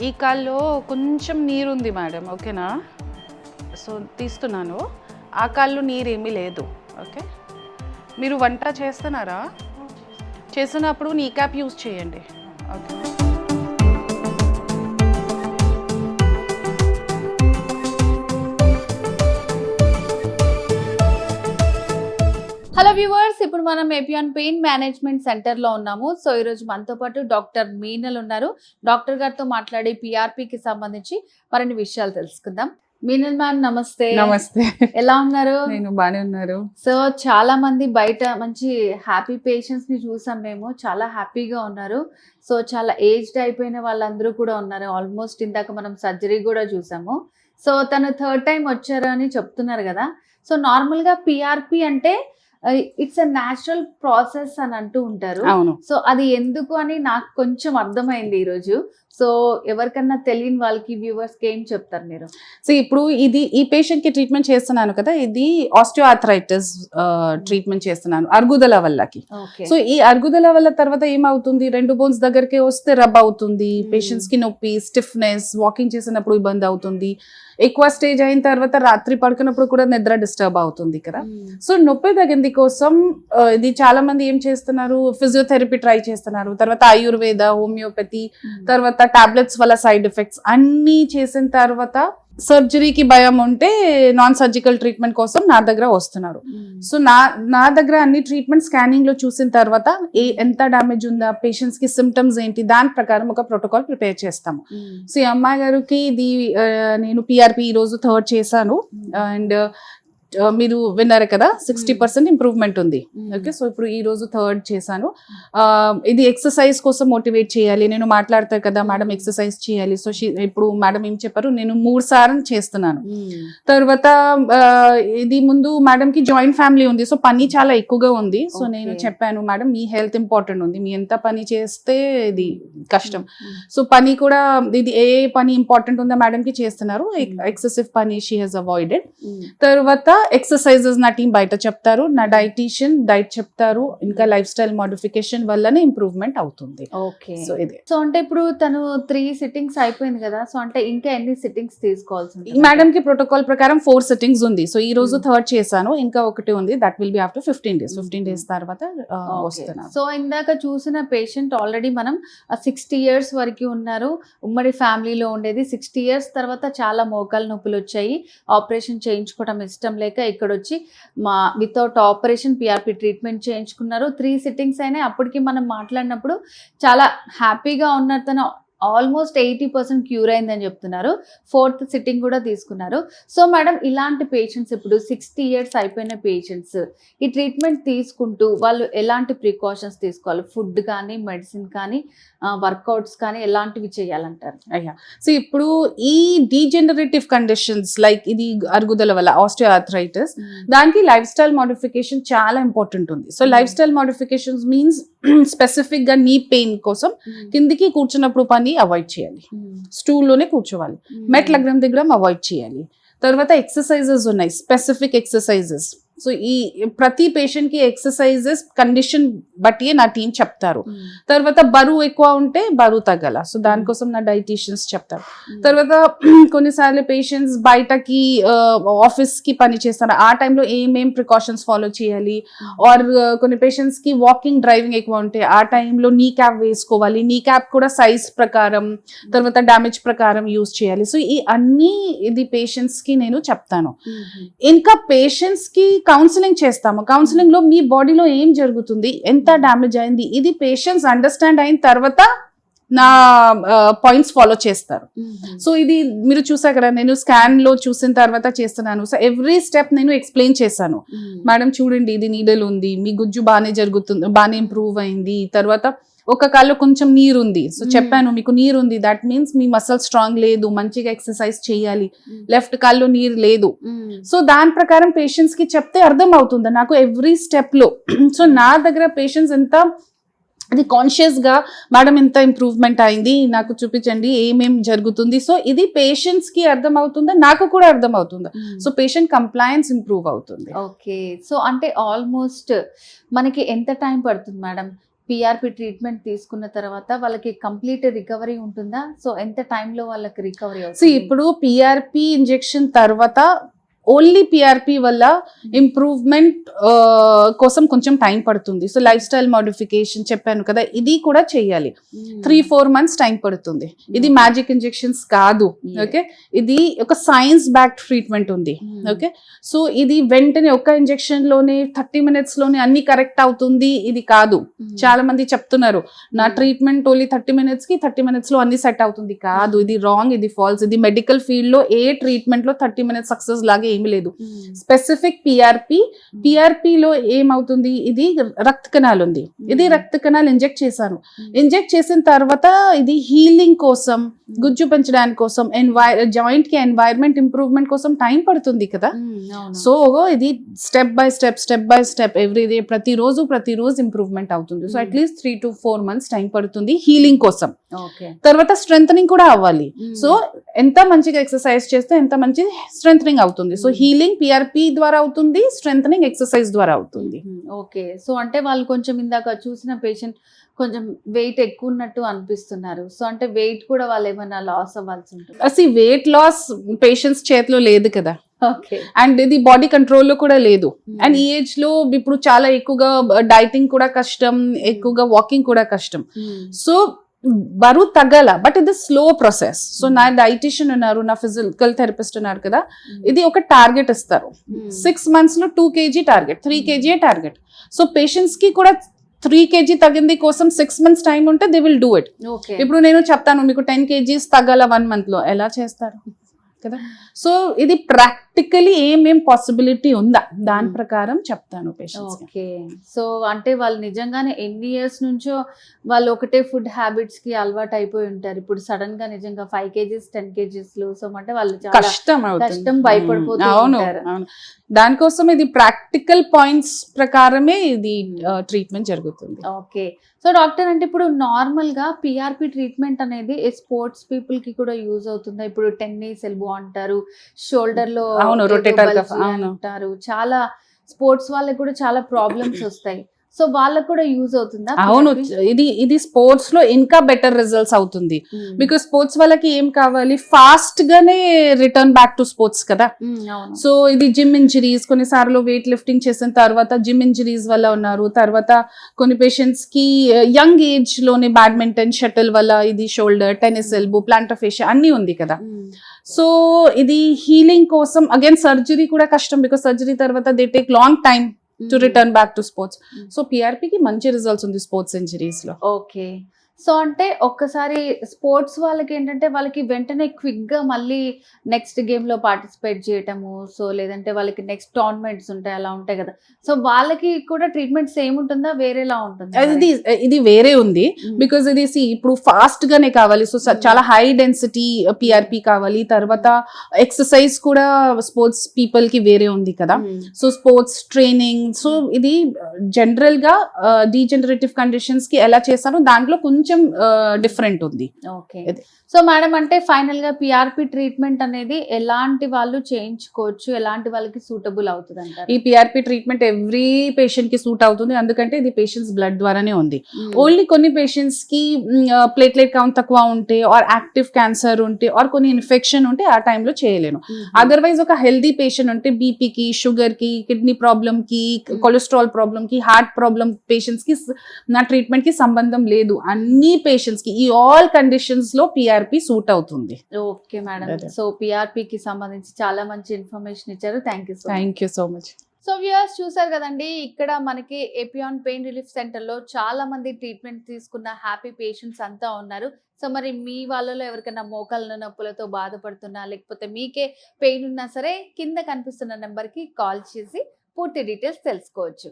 ఈ కాల్లో కొంచెం నీరు ఉంది మేడం, ఓకేనా? సో తీస్తున్నాను. ఆ కాల్లో నీరు ఏమీ లేదు. ఓకే, మీరు వంట చేస్తున్నారా? చేసినప్పుడు నీ క్యాప్ యూజ్ చేయండి. ఓకే. హలో వ్యూవర్స్, ఇప్పుడు మనం ఏపియాన్ పెయిన్ మేనేజ్మెంట్ సెంటర్ లో ఉన్నాము. సో ఈ రోజు మనతో పాటు డాక్టర్ మీనల్ ఉన్నారు. డాక్టర్ గారితో మాట్లాడి పిఆర్పికి సంబంధించి మరిన్ని విషయాలు తెలుసుకుందాం. మీనల్ మ్యామ్ నమస్తే. నమస్తే. ఎలా ఉన్నారు? నేను బాగానే ఉన్నారు. సో చాలా మంది బయట మంచి హ్యాపీ పేషెంట్స్ ని చూసాం, మేము చాలా హ్యాపీగా ఉన్నారు. సో చాలా ఏజ్డ్ అయిపోయిన వాళ్ళందరూ కూడా ఉన్నారు. ఆల్మోస్ట్ ఇందాక మనం సర్జరీ కూడా చూసాము. సో తను థర్డ్ టైం వచ్చారు అని చెప్తున్నారు కదా. సో నార్మల్ గా పిఆర్పి అంటే ఇట్స్ అ న్యాచురల్ ప్రాసెస్ అని అంటూ ఉంటారు. అవును. సో అది ఎందుకు అని నాకు కొంచెం అర్థమైంది ఈరోజు. సో ఎవరికన్నా తెలియని వాళ్ళకి, వ్యూవర్స్ కి ఏం చెప్తారు మీరు? సో ఇప్పుడు ఈ పేషెంట్ కి ట్రీట్మెంట్ చేస్తున్నాను కదా, ఇది ఆస్టియో ఆర్థరైటిస్ ట్రీట్మెంట్ చేస్తున్నాను అరుగుదల వల్లకి. సో ఈ అరుగుదల వల్ల తర్వాత ఏమవుతుంది, రెండు బోన్స్ దగ్గరికి వస్తే రబ్ అవుతుంది, పేషెంట్స్ కి నొప్పి, స్టిఫ్నెస్, వాకింగ్ చేసినప్పుడు ఇబ్బంది అవుతుంది, ఎక్కువ స్టేజ్ అయిన తర్వాత రాత్రి పడుకున్నప్పుడు కూడా నిద్ర డిస్టర్బ్ అవుతుంది కదా. సో నొప్పి తగ్గింది కోసం ఇది చాలా మంది ఏం చేస్తున్నారు, ఫిజియోథెరపీ ట్రై చేస్తున్నారు, తర్వాత ఆయుర్వేద, హోమియోపతి, తర్వాత టాబ్లెట్స్ వల్ల సైడ్ ఎఫెక్ట్స్ అన్ని చేసిన తర్వాత సర్జరీకి భయం ఉంటే నాన్ సర్జికల్ ట్రీట్మెంట్ కోసం నా దగ్గర వస్తున్నారు. సో నా దగ్గర అన్ని ట్రీట్మెంట్ స్కానింగ్ లో చూసిన తర్వాత ఎంత డ్యామేజ్ ఉందా, పేషెంట్స్ కి సిమ్టమ్స్ ఏంటి, దాని ప్రకారం ఒక ప్రోటోకాల్ ప్రిపేర్ చేస్తాము. సో ఈ అమ్మాయి గారికి ఇది నేను పిఆర్పి ఈ రోజు థర్డ్ చేశాను. అండ్ మీరు విన్నారు కదా, 60% ఇంప్రూవ్మెంట్ ఉంది. ఓకే, సో ఇప్పుడు ఈ రోజు థర్డ్ చేశాను. ఇది ఎక్సర్సైజ్ కోసం మోటివేట్ చేయాలి. నేను మాట్లాడతాను కదా మేడం, ఎక్సర్సైజ్ చేయాలి. సో ఇప్పుడు మేడం ఏం చెప్పారు, నేను 3 సార్లు చేస్తున్నాను. తర్వాత ఇది ముందు మేడం కి జాయింట్ ఫ్యామిలీ ఉంది, సో పని చాలా ఎక్కువగా ఉంది. సో నేను చెప్పాను మేడం, మీ హెల్త్ ఇంపార్టెంట్ ఉంది, మీ ఎంత పని చేస్తే ఇది కష్టం. సో పని కూడా ఇది ఏ పని ఇంపార్టెంట్ ఉందో మేడం కి చేస్తున్నారు. ఎక్సెసివ్ పని షీ హెస్ అవాయిడెడ్. తర్వాత ఎక్సర్సైజెస్ నా టీం బయట చెప్తారు, నా డైటీషియన్ డైట్ చెప్తారు, ఇంకా లైఫ్ స్టైల్ మోడిఫికేషన్ వల్లనే ఇంప్రూవ్మెంట్ అవుతుంది. ఓకే, సో ఇది. సో అంటే ఇప్పుడు తను 3 సిట్టింగ్స్ అయిపోయింది కదా. సో అంటే ఇంకా ఎన్ని సిట్టింగ్స్ తీసుకోవాల్సింది? మేడం కి ప్రోటోకాల్ ప్రకారం 4 సిట్టింగ్స్ ఉంది. సో ఈ రోజు థర్డ్ చేశాను, ఇంకా ఒకటి ఉంది, that will be after 15 days. 15 days తర్వాత వస్తున్నాను. సో ఇందాక చూసిన పేషెంట్ ఆల్రెడీ మనం 60 years వరకు ఉన్నారు, ఉమ్మడి ఫ్యామిలీలో ఉండేది. 60 years తర్వాత చాలా మోకాల నొప్పులు వచ్చాయి, ఆపరేషన్ చేయించుకోవడం ఇష్టం లేక ఇక్కడ వచ్చి వితౌట్ ఆపరేషన్ పిఆర్పి ట్రీట్మెంట్ చేయించుకున్నారు. 3 సిట్టింగ్స్ అయినాయి. అప్పటికి మనం మాట్లాడినప్పుడు చాలా హ్యాపీగా ఉన్నారు. తను ఆల్మోస్ట్ 80% క్యూర్ అయిందని చెప్తున్నారు. 4th సిట్టింగ్ కూడా తీసుకున్నారు. సో మేడం, ఇలాంటి పేషెంట్స్ ఇప్పుడు 60 years అయిపోయిన పేషెంట్స్ ఈ ట్రీట్మెంట్ తీసుకుంటూ వాళ్ళు ఎలాంటి ప్రికాషన్స్ తీసుకోవాలి? ఫుడ్ కానీ, మెడిసిన్ కానీ, వర్కౌట్స్ కానీ ఎలాంటివి చేయాలంటారు? అయ్యా, సో ఇప్పుడు ఈ డీజెనరేటివ్ కండిషన్స్ లైక్ ఇది అరుగుదల వల్ల ఆస్టియో ఆర్థరైటిస్, దానికి లైఫ్ స్టైల్ మోడిఫికేషన్ చాలా ఇంపార్టెంట్ ఉంది. So life style modifications means specific గా నీ పెయిన్ కోసం కిందికి కూర్చున్నప్పుడు పని అవాయిడ్ చేయాలి, స్టూల్లోనే కూర్చోవాలి, మెట్ల దగ్గర అవాయిడ్ చేయాలి. తర్వాత ఎక్సర్సైజెస్ ఉన్నాయి, స్పెసిఫిక్ ఎక్సర్సైజెస్. సో ఈ ప్రతి పేషెంట్ కి ఎక్సర్సైజెస్ కండిషన్ బట్టి నా టీం చెప్తారు. తర్వాత బరువు ఎక్కువ ఉంటే బరువు తగ్గాల, సో దానికోసం నా డైటీషియన్స్ చెప్తారు. తర్వాత కొన్నిసార్లు పేషెంట్స్ బయటకి ఆఫీస్ కి పని చేస్తారు, ఆ టైంలో ఏమేం ప్రికాషన్స్ ఫాలో చేయాలి. ఆర్ కొన్ని పేషెంట్స్ కి వాకింగ్, డ్రైవింగ్ ఎక్కువ ఉంటే ఆ టైంలో నీ క్యాప్ వేసుకోవాలి. నీ క్యాప్ కూడా సైజ్ ప్రకారం, తర్వాత డ్యామేజ్ ప్రకారం యూజ్ చేయాలి. సో ఈ అన్ని ఇది పేషెంట్స్ కి నేను చెప్తాను. ఇంకా పేషెంట్స్ కి కౌన్సిలింగ్ చేస్తాము. కౌన్సిలింగ్ లో మీ బాడీలో ఏం జరుగుతుంది, ఎంత డ్యామేజ్ అయింది, ఇది పేషెంట్స్ అండర్స్టాండ్ అయిన తర్వాత నా పాయింట్స్ ఫాలో చేస్తారు. సో ఇది మీరు చూసా కదా, నేను స్కాన్ లో చూసిన తర్వాత చేస్తున్నాను. సో ఎవ్రీ స్టెప్ నేను ఎక్స్ప్లెయిన్ చేశాను. మేడం చూడండి, ఇది నీడల్ ఉంది, మీ గుజ్జు బాగానే జరుగుతుంది, బాగానే ఇంప్రూవ్ అయింది. తర్వాత ఒక కాల్లో కొంచెం నీరు ఉంది, సో చెప్పాను మీకు నీరు ఉంది, that means me muscle strong లేదు, మంచిగా ఎక్సర్సైజ్ చేయాలి. లెఫ్ట్ కాల్లో నీరు లేదు. సో దాని ప్రకారం పేషెంట్స్ కి చెప్తే అర్థం అవుతుంది నాకు ఎవ్రీ స్టెప్ లో. సో నా దగ్గర పేషెంట్స్ ఎంత అది కాన్షియస్ గా, మేడం ఎంత ఇంప్రూవ్మెంట్ అయింది నాకు చూపించండి, ఏమేం జరుగుతుంది. సో ఇది పేషెంట్స్ కి అర్థం అవుతుందా, నాకు కూడా అర్థం అవుతుందా. సో పేషెంట్ కంప్లైన్స్ ఇంప్రూవ్ అవుతుంది. ఓకే, సో అంటే ఆల్మోస్ట్ మనకి ఎంత టైం పడుతుంది మేడం పిఆర్పి ట్రీట్మెంట్ తీసుకున్న తర్వాత వాళ్ళకి కంప్లీట్ రికవరీ ఉంటుందా? సో ఎంత టైంలో వాళ్ళకి రికవరీ సో అవుతుంది? ఇప్పుడు పిఆర్పి ఇంజెక్షన్ తర్వాత ఓన్లీ పిఆర్పి వల్ల ఇంప్రూవ్మెంట్ కోసం కొంచెం టైం పడుతుంది. సో లైఫ్ స్టైల్ మోడిఫికేషన్ చెప్పాను కదా, ఇది కూడా చెయ్యాలి. 3-4 months టైం పడుతుంది. ఇది మ్యాజిక్ ఇంజెక్షన్స్ కాదు. ఓకే, ఇది ఒక సైన్స్ బ్యాక్డ్ ట్రీట్మెంట్ ఉంది. ఓకే, సో ఇది వెంటనే ఒక ఇంజెక్షన్ లోనే 30 minutes లోనే అన్ని కరెక్ట్ అవుతుంది, ఇది కాదు. చాలా మంది చెప్తున్నారు నా ట్రీట్మెంట్ ఓన్లీ 30 minutes కి 30 minutes లో అన్ని సెట్ అవుతుంది. కాదు, ఇది రాంగ్, ఇది ఫాల్స్. ఇది మెడికల్ ఫీల్డ్ లో ఏ ట్రీట్మెంట్ లో 30 minutes సక్సెస్ లాగా ఏమి లేదు. స్పెసిఫిక్ పిఆర్పి లో ఏమవుతుంది, ఇది రక్త కణాలు ఉంది. ఇది రక్త కణాలు ఇంజెక్ట్ చేశాను. ఇంజెక్ట్ చేసిన తర్వాత ఇది హీలింగ్ కోసం, గుజ్జు పెంచడానికి కోసం, జాయింట్ కి ఎన్వైరన్మెంట్ ఇంప్రూవ్మెంట్ కోసం టైం పడుతుంది కదా. సో ఇది step by step every day ప్రతిరోజు ఇంప్రూవ్మెంట్ అవుతుంది. So at least 3 to 4 months time పడుతుంది హీలింగ్ కోసం. తర్వాత స్ట్రెంథనింగ్ కూడా అవ్వాలి. సో ఎంత మంచిగా ఎక్సర్సైజ్ చేస్తే ఎంత మంచి స్ట్రెంథనింగ్ అవుతుంది. సో హీలింగ్ పిఆర్పి ద్వారా అవుతుంది, స్ట్రెంథనింగ్ ఎక్సర్సైజ్ ద్వారా అవుతుంది. ఓకే, సో అంటే వాళ్ళు కొంచెం ఇందాక చూసిన పేషెంట్ కొంచెం వెయిట్ ఎక్కువ ఉన్నట్టు అనిపిస్తున్నారు. సో అంటే వెయిట్ కూడా వాళ్ళు ఏమైనా లాస్ అవ్వాల్సి ఉంటుంది? అసలు వెయిట్ లాస్ పేషెంట్స్ చేతిలో లేదు కదా. ఓకే, అండ్ ఇది బాడీ కంట్రోల్లో కూడా లేదు. అండ్ ఈ ఏజ్ లో ఇప్పుడు చాలా ఎక్కువగా డైటింగ్ కూడా కష్టం, ఎక్కువగా వాకింగ్ కూడా కష్టం. సో బరువు తగ్గాల, బట్ ఇది స్లో ప్రాసెస్. సో నా డైటిషియన్ ఉన్నారు, నా ఫిజికల్ థెరపిస్ట్ ఉన్నారు కదా, ఇది ఒక టార్గెట్ ఇస్తారు. 6 months లో 2 kg target, 3 kg target. So patients కి కూడా 3 kg తగ్గింది కోసం 6 months టైం ఉంటే దే విల్ డూ ఇట్. ఇప్పుడు నేను చెప్తాను మీకు 10 kgs తగ్గాల 1 month లో, ఎలా చేస్తారు కదా. సో ఇది ప్రాక్టికలీ ఏమేం పాసిబిలిటీ ఉందా దాని ప్రకారం చెప్తాను పేషెంట్స్. ఓకే, సో అంటే వాళ్ళు నిజంగానే ఎన్ని ఇయర్స్ నుంచో వాళ్ళు ఒకటే ఫుడ్ హ్యాబిట్స్ కి అలవాటు అయిపోయి ఉంటారు. ఇప్పుడు సడన్ గా నిజంగా 5 kgs 10 kgs లూస్ అంటే వాళ్ళు చాలా కష్టం భయపడిపోతూ ఉంటారు. దానికోసం ఇది ప్రాక్టికల్ పాయింట్స్ ప్రకారమే ఇది ట్రీట్మెంట్ జరుగుతుంది. ఓకే, సో డాక్టర్ అంటే ఇప్పుడు నార్మల్ గా పిఆర్పి ట్రీట్మెంట్ అనేది స్పోర్ట్స్ పీపుల్ కి కూడా యూజ్ అవుతుందా? ఇప్పుడు టెన్నిస్ ఎల్బో అంటారు, షోల్డర్ లో అంటారు, చాలా స్పోర్ట్స్ వాళ్ళకి కూడా చాలా ప్రాబ్లమ్స్ వస్తాయి. సో వాళ్ళకు కూడా యూజ్ అవుతుందా? అవును, ఇది స్పోర్ట్స్ లో ఇంకా బెటర్ రిజల్ట్స్ అవుతుంది. బికాస్ స్పోర్ట్స్ వాళ్ళకి ఏం కావాలి, ఫాస్ట్ గానే రిటర్న్ బ్యాక్ టు స్పోర్ట్స్ కదా. సో ఇది జిమ్ ఇంజరీస్, కొన్నిసార్లు వెయిట్ లిఫ్టింగ్ చేసిన తర్వాత జిమ్ ఇంజరీస్ వల్ల ఉన్నారు. తర్వాత కొన్ని పేషెంట్స్ కి యంగ్ ఏజ్ లోనే బ్యాడ్మింటన్, షటిల్ వల్ల ఇది shoulder, tennis elbow, planter fascia అన్ని ఉంది కదా. సో ఇది హీలింగ్ కోసం అగైన్ సర్జరీ కూడా కష్టం, బికాస్ సర్జరీ తర్వాత they take long time to return back to sports. So పిఆర్పికి మంచి రిజల్ట్స్ ఉంది స్పోర్ట్స్ ఇంజరీస్ లో. ఓకే, సో అంటే ఒక్కసారి స్పోర్ట్స్ వాళ్ళకి ఏంటంటే వాళ్ళకి వెంటనే క్విక్ గా మళ్ళీ నెక్స్ట్ గేమ్ లో పార్టిసిపేట్ చేయటము, సో లేదంటే వాళ్ళకి నెక్స్ట్ టోర్నమెంట్స్ ఉంటాయి, అలా ఉంటాయి కదా. సో వాళ్ళకి కూడా ట్రీట్మెంట్ సేమ్ ఉంటుందా, వేరేలా ఉంటుందా? ఇది వేరే ఉంది, బికాస్ ఇది ఇప్పుడు ఫాస్ట్ గానే కావాలి. సో చాలా హై డెన్సిటీ పిఆర్పి కావాలి. తర్వాత ఎక్సర్సైజ్ కూడా స్పోర్ట్స్ పీపుల్ కి వేరే ఉంది కదా. సో స్పోర్ట్స్ ట్రైనింగ్, సో ఇది జనరల్ గా డీజనరేటివ్ కండిషన్స్ కి ఎలా చేస్తారో దాంట్లో కొంచెం డిఫరెంట్ ఉంది. ఓకే, సో మేడం అంటే ఫైనల్ గా పిఆర్పి ట్రీట్మెంట్ అనేది ఎలాంటి వాళ్ళు చేయించుకోవచ్చు, ఎలాంటి వాళ్ళకి సూటబుల్ అవుతుంది అంటారు? ఈ పిఆర్పి ట్రీట్మెంట్ ఎవ్రీ పేషెంట్ కి సూట్ అవుతుంది, ఎందుకంటే ఇది పేషెంట్స్ బ్లడ్ ద్వారానే ఉంది. ఓన్లీ కొన్ని పేషెంట్స్ కి ప్లేట్లెట్ కౌంట్ తక్కువ ఉంటే, ఆర్ యాక్టివ్ క్యాన్సర్ ఉంటే, ఆర్ కొన్ని ఇన్ఫెక్షన్ ఉంటే ఆ టైంలో చేయలేను. అదర్వైజ్ ఒక హెల్దీ పేషెంట్ ఉంటే బీపీకి, షుగర్ కి, కిడ్నీ ప్రాబ్లమ్ కి, కొలెస్ట్రాల్ ప్రాబ్లమ్ కి, హార్ట్ ప్రాబ్లమ్ పేషెంట్స్ కి నా ట్రీట్మెంట్ కి సంబంధం లేదు. అన్ని పేషెంట్స్ కి ఈ ఆల్ కండిషన్స్ లో పిఆర్పి సూట్ అవుతుంది. ఓకే మేడం, సో పిఆర్పి కి సంబంధించి చాలా మంచి ఇన్ఫర్మేషన్ ఇచ్చారు. Thank you so much. So viewers చూసారు కదండి, ఇక్కడ మనకి ఎపియాన్ పెయిన్ రిలీఫ్ సెంటర్ లో చాలా మంది ట్రీట్మెంట్ తీసుకున్న హ్యాపీ పేషెంట్స్ అంతా ఉన్నారు. సో మరి మీ వాళ్ళలో ఎవరికైనా మోకాళ్ళ నొప్పులతో బాధపడుతున్నా, లేకపోతే మీకే పెయిన్ ఉన్నా సరే కింద కనిపిస్తున్న నెంబర్ కి కాల్ చేసి పూర్తి డీటెయిల్స్ తెలుసుకోవచ్చు.